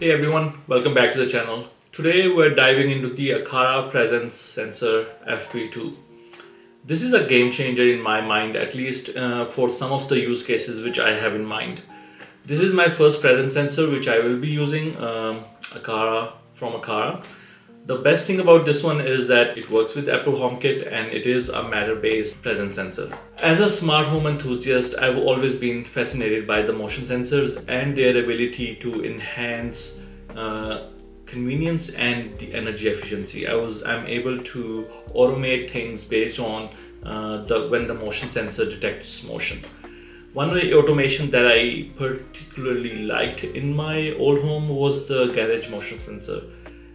Hey everyone, welcome back to the channel. Today we're diving into the Aqara Presence Sensor FP2. This is a game changer in my mind, at least for some of the use cases which I have in mind. This is my first presence sensor which I will be using, Aqara from Aqara. The best thing about this one is that it works with Apple HomeKit and it is a matter-based presence sensor. As a smart home enthusiast, I've always been fascinated by the motion sensors and their ability to enhance convenience and the energy efficiency. I'm able to automate things based on when the motion sensor detects motion. One automation that I particularly liked in my old home was the garage motion sensor.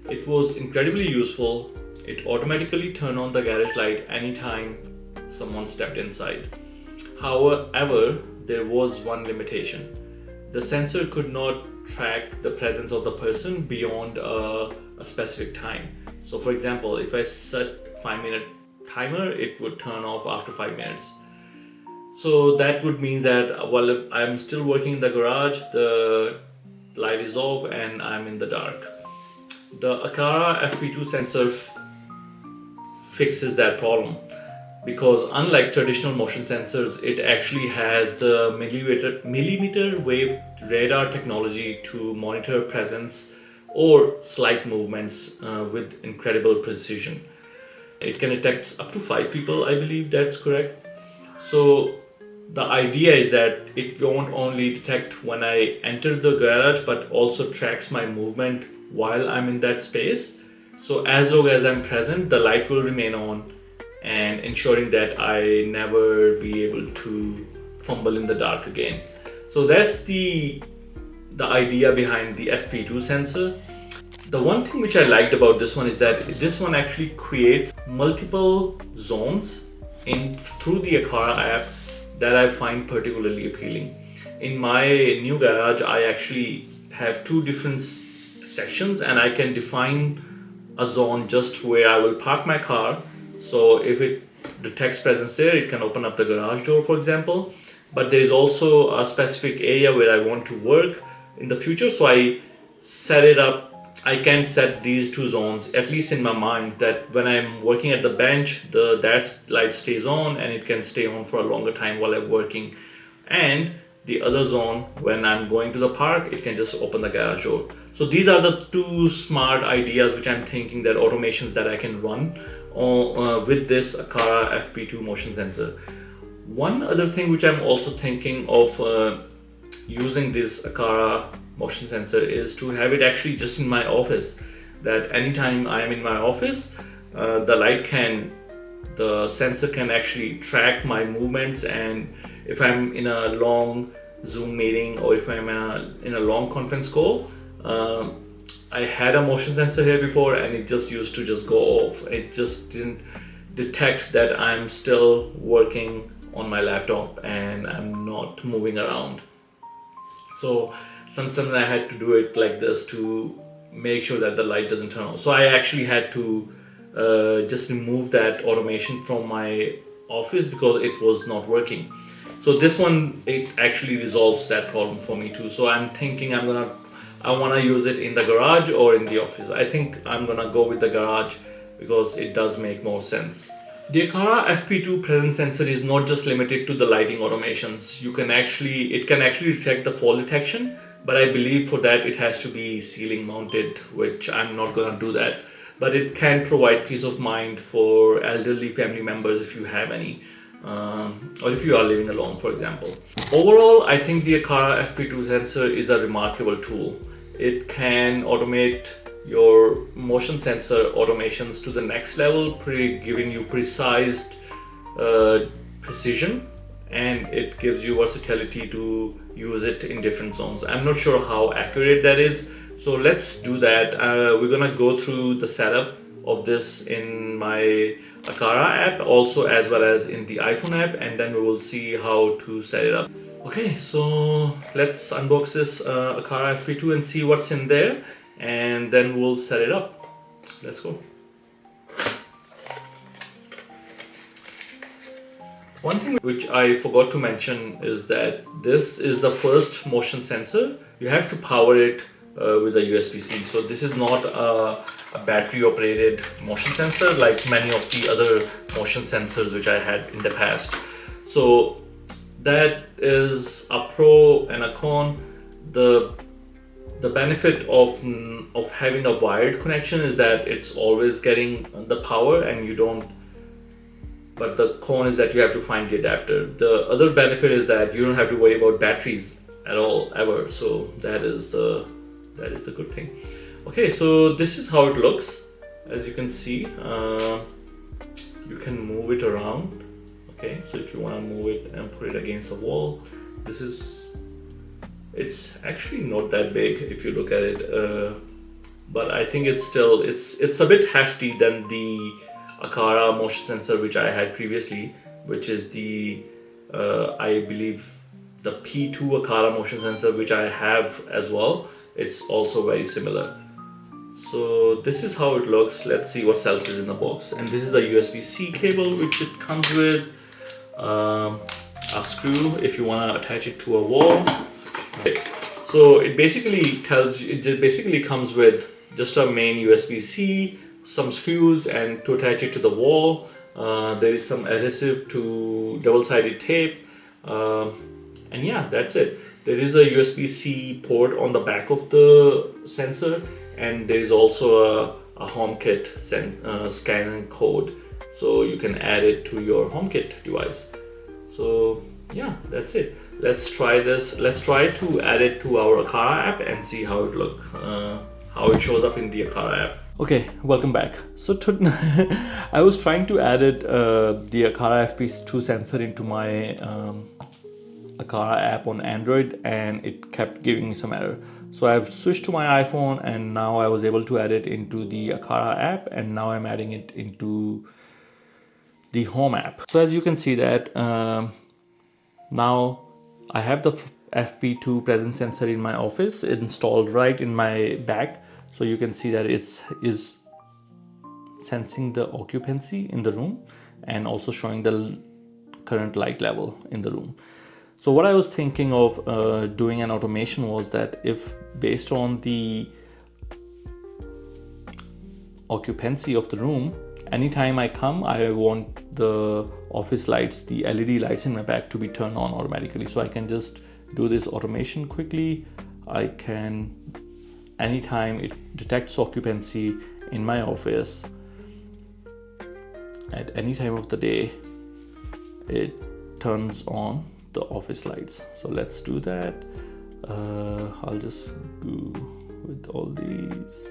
It was incredibly useful. It automatically turned on the garage light anytime someone stepped inside. However, there was one limitation. The sensor could not track the presence of the person beyond a specific time. So for example, if I set 5-minute timer, it would turn off after 5 minutes. So that would mean that while I'm still working in the garage, the light is off and I'm in the dark. The Aqara FP2 sensor fixes that problem because unlike traditional motion sensors, it actually has the millimeter wave radar technology to monitor presence or slight movements with incredible precision. It can detect up to 5 people, I believe that's correct. So the idea is that it won't only detect when I enter the garage but also tracks my movement while I'm in that space. So as long as I'm present, the light will remain on and ensuring that I never be able to fumble in the dark again. So that's the idea behind the FP2 sensor. The one thing which I liked about this one is that this one actually creates multiple zones through the Aqara app that I find particularly appealing. In my new garage, I actually have 2 different sections and I can define a zone just where I will park my car. So if it detects presence there, it can open up the garage door, for example. But there is also a specific area where I want to work in the future. So I set it up. I can set these 2 zones, at least in my mind, that when I'm working at the bench, that light stays on and it can stay on for a longer time while I'm working. And the other zone, when I'm going to the park, it can just open the garage door. So these are the 2 smart ideas which I'm thinking that automations that I can run with this Aqara FP2 motion sensor. One other thing which I'm also thinking of using this Aqara motion sensor is to have it actually just in my office, that anytime I am in my office, the sensor can actually track my movements, and if I'm in a long Zoom meeting or if I'm in a long conference call, I had a motion sensor here before and it just used to just go off. It just didn't detect that I'm still working on my laptop and I'm not moving around. So sometimes I had to do it like this to make sure that the light doesn't turn on. So I actually had to just remove that automation from my office because it was not working. So this one, it actually resolves that problem for me too. So I'm thinking I want to use it in the garage or in the office. I think I'm gonna go with the garage because it does make more sense. The Aqara FP2 presence sensor is not just limited to the lighting automations. It can actually detect the fall detection, but I believe for that it has to be ceiling mounted, which I'm not gonna do that. But it can provide peace of mind for elderly family members if you have any, or if you are living alone, for example. Overall, I think the Aqara FP2 sensor is a remarkable tool. It can automate your motion sensor automations to the next level, giving you precise precision, and it gives you versatility to use it in different zones. I'm not sure how accurate that is, so let's do that. We're gonna go through the setup of this in my Aqara app, also as well as in the iPhone app, and then we will see how to set it up. Okay, so let's unbox this Aqara FP2 and see what's in there, and then we'll set it up. Let's go. One thing which I forgot to mention is that this is the first motion sensor. You have to power it with a USB-C. So this is not a battery operated motion sensor like many of the other motion sensors which I had in the past. So that is a pro and a con. The benefit of having a wired connection is that it's always getting the power and you don't, but the con is that you have to find the adapter. The other benefit is that you don't have to worry about batteries at all ever. So that is the good thing. Okay, so this is how it looks. As you can see, you can move it around. Okay, so if you want to move it and put it against the wall, it's actually not that big if you look at it, but I think it's still it's a bit hefty than the Aqara motion sensor which I had previously, which is the I believe the P2 Aqara motion sensor which I have as well. It's also very similar. So this is how it looks. Let's see what else is in the box. And this is the USB-C cable which it comes with, a screw if you want to attach it to a wall. Okay. So it basically comes with just a main USB-C, some screws, and to attach it to the wall. There is some adhesive to double-sided tape, and yeah, that's it. There is a USB-C port on the back of the sensor, and there is also a HomeKit scan code, so you can add it to your HomeKit device. So yeah, that's it. Let's try this. Let's try to add it to our Aqara app and see how it shows up in the Aqara app. Okay, welcome back. So I was trying to add the Aqara FP2 sensor into my Aqara app on Android, and it kept giving me some error. So I've switched to my iPhone, and now I was able to add it into the Aqara app, and now I'm adding it into the Home app. So as you can see that now I have the FP2 Presence Sensor in my office installed right in my bag. So you can see that it is sensing the occupancy in the room and also showing the current light level in the room. So what I was thinking of doing an automation was that if based on the occupancy of the room, anytime I come, I want the office lights, the LED lights in my bag to be turned on automatically. So I can just do this automation quickly. I can, anytime it detects occupancy in my office, at any time of the day, it turns on the office lights. So let's do that. I'll just go with all these.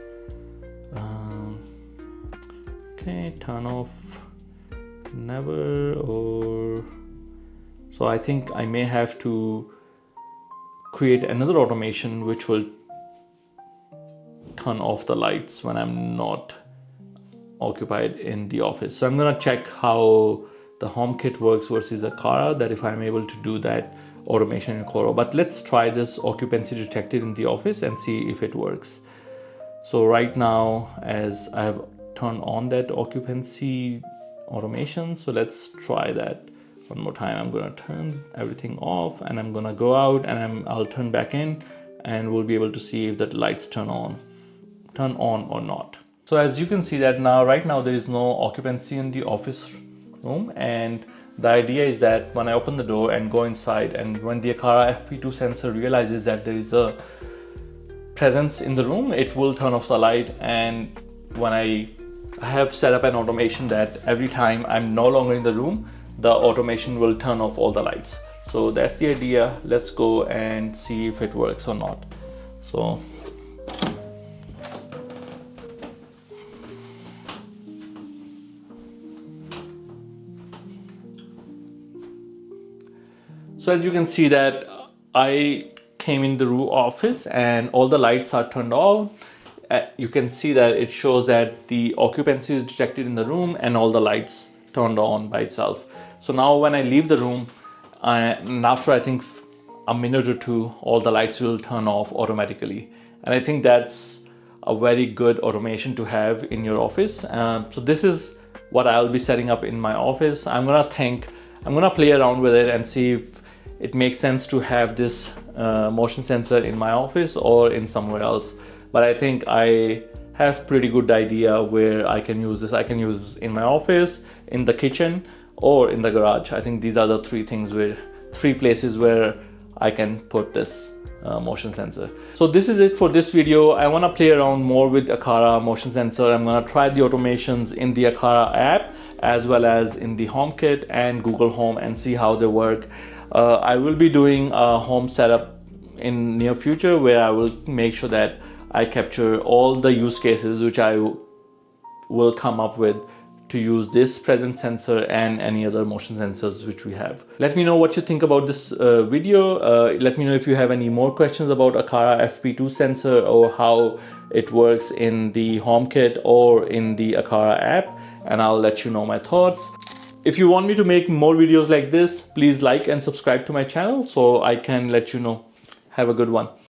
Okay, turn off never, or so I think I may have to create another automation which will turn off the lights when I'm not occupied in the office. So I'm gonna check how the HomeKit works versus Aqara, that if I'm able to do that automation in Aqara. But let's try this occupancy detected in the office and see if it works. So right now, as I have turned on that occupancy automation, so let's try that one more time. I'm gonna turn everything off, and I'm gonna go out, and I'll turn back in, and we'll be able to see if the lights turn on or not. So as you can see that now, right now there is no occupancy in the office room, and the idea is that when I open the door and go inside, and when the Aqara FP2 sensor realizes that there is a presence in the room, it will turn off the light. And when I have set up an automation that every time I'm no longer in the room, the automation will turn off all the lights. So that's the idea. Let's go and see if it works or not. So as you can see that I came in the room office and all the lights are turned off. You can see that it shows that the occupancy is detected in the room and all the lights turned on by itself. So now when I leave the room, and after I think a minute or two, all the lights will turn off automatically. And I think that's a very good automation to have in your office. So this is what I'll be setting up in my office. I'm gonna play around with it and see if it makes sense to have this motion sensor in my office or in somewhere else. But I think I have pretty good idea where I can use this. I can use this in my office, in the kitchen, or in the garage. I think these are the three places where I can put this motion sensor. So this is it for this video. I want to play around more with Aqara motion sensor. I'm going to try the automations in the Aqara app as well as in the HomeKit and Google Home and see how they work. I will be doing a home setup in near future where I will make sure that I capture all the use cases which I will come up with to use this presence sensor and any other motion sensors which we have. Let me know what you think about this video. Let me know if you have any more questions about Aqara FP2 sensor or how it works in the HomeKit or in the Aqara app, and I'll let you know my thoughts. If you want me to make more videos like this, please like and subscribe to my channel so I can let you know. Have a good one.